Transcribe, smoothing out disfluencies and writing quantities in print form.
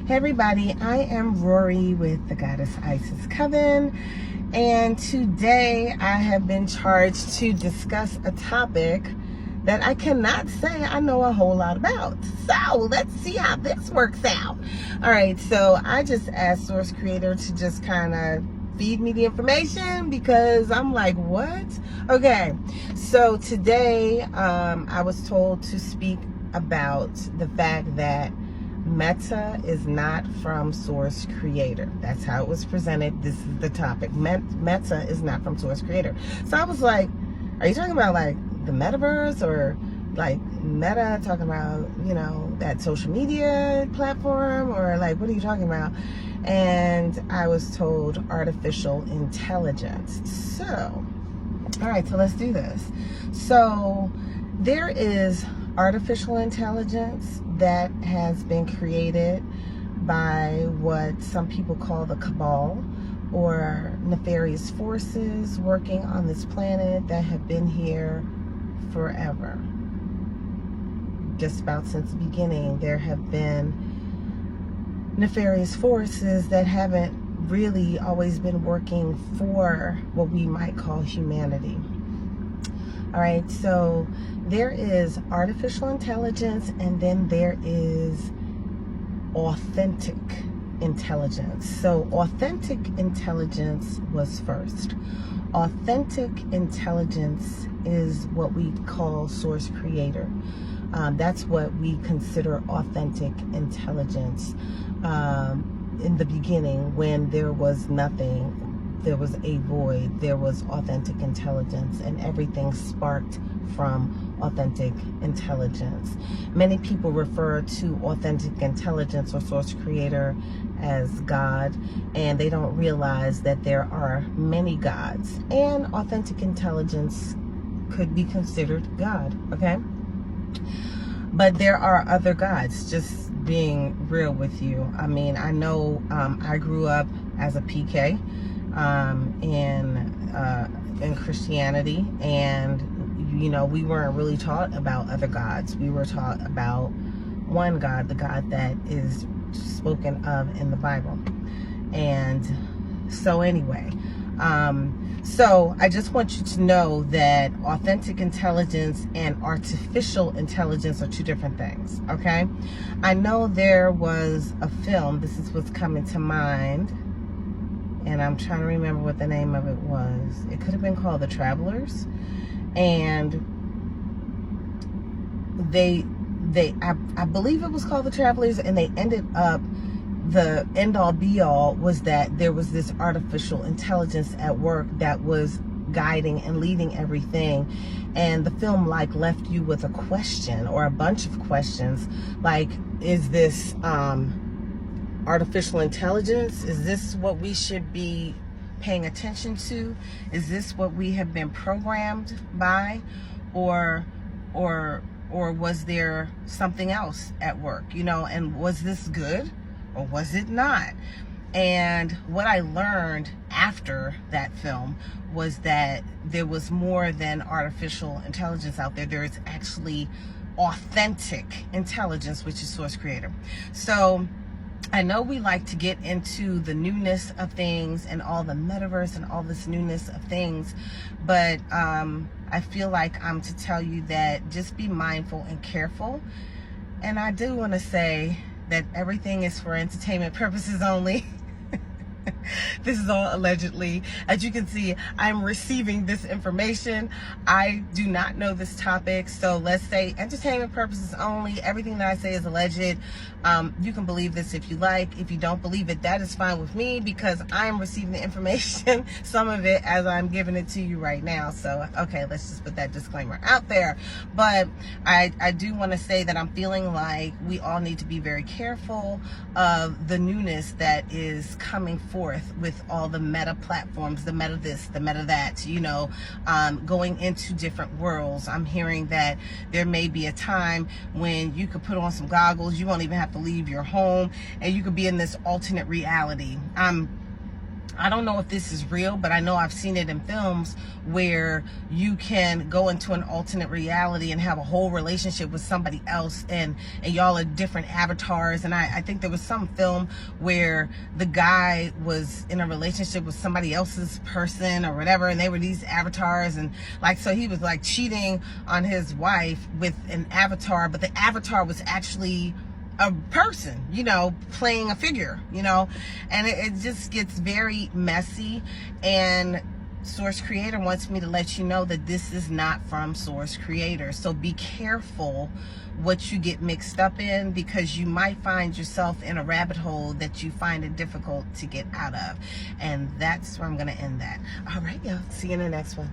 Hey everybody, I am Rorree with the Goddess Isis Coven, and today I have been charged to discuss a topic that I cannot say I know a whole lot about. So let's see how this works out. All right, so I just asked Source Creator to just kind of feed me the information because I'm like, what? Okay, so today I was told to speak about the fact that Meta is not from Source Creator. That's how it was presented. This is the topic. Meta is not from Source Creator. So I was like, are you talking about like the metaverse, or like Meta talking about, you know, that social media platform, or like what are you talking about? And I was told artificial intelligence. So, all right, so let's do this. So there is artificial intelligence that has been created by what some people call the cabal, or nefarious forces working on this planet that have been here forever. Just about since the beginning, there have been nefarious forces that haven't really always been working for what we might call humanity. All right, so there is artificial intelligence, and then there is authentic intelligence. So authentic intelligence was first. Authentic intelligence is what we call Source Creator. That's what we consider authentic intelligence. In the beginning, when there was nothing, there was a void, there was authentic intelligence, and everything sparked from authentic intelligence. Many people refer to authentic intelligence or Source Creator as God, and they don't realize that there are many gods, and authentic intelligence could be considered God, okay? But there are other gods, just being real with you. I mean, I know I grew up as a PK in Christianity, and you know, we weren't really taught about other gods. We were taught about one God, the God that is spoken of in the Bible. And so anyway, so I just want you to know that authentic intelligence and artificial intelligence are two different things, okay? I know there was a film, this is what's coming to mind, and I'm trying to remember what the name of it was. It could have been called The Travelers. And I believe it was called The Travelers, and they ended up, the end all be all was that there was this artificial intelligence at work that was guiding and leading everything. And the film like left you with a question, or a bunch of questions, like, is this artificial intelligence? Is this what we should be paying attention to? Is this what we have been programmed by, or was there something else at work, you know? And was this good or was it not? And what I learned after that film was that there was more than artificial intelligence out there. There is actually authentic intelligence, which is Source Creator. So I know we like to get into the newness of things and all the metaverse and all this newness of things, but I feel like I'm to tell you that just be mindful and careful. And I do want to say that everything is for entertainment purposes only. This is all allegedly. As you can see, I'm receiving this information. I do not know this topic, so let's say entertainment purposes only. Everything that I say is alleged. You can believe this if you like. If you don't believe it, that is fine with me, because I'm receiving the information, some of it, as I'm giving it to you right now. So, okay, let's just put that disclaimer out there. But I do want to say that I'm feeling like we all need to be very careful of the newness that is coming forth with all the meta platforms, the meta this, the meta that, you know, going into different worlds. I'm hearing that there may be a time when you could put on some goggles, you won't even have to leave your home, and you could be in this alternate reality. I don't know if this is real, but I know I've seen it in films where you can go into an alternate reality and have a whole relationship with somebody else, and y'all are different avatars. And I think there was some film where the guy was in a relationship with somebody else's person or whatever, and they were these avatars, and like, so he was like cheating on his wife with an avatar, but the avatar was actually a person, you know, playing a figure, you know, and it just gets very messy. And Source Creator wants me to let you know that this is not from Source Creator. So be careful what you get mixed up in, because you might find yourself in a rabbit hole that you find it difficult to get out of. And that's where I'm going to end that. All right, y'all. See you in the next one.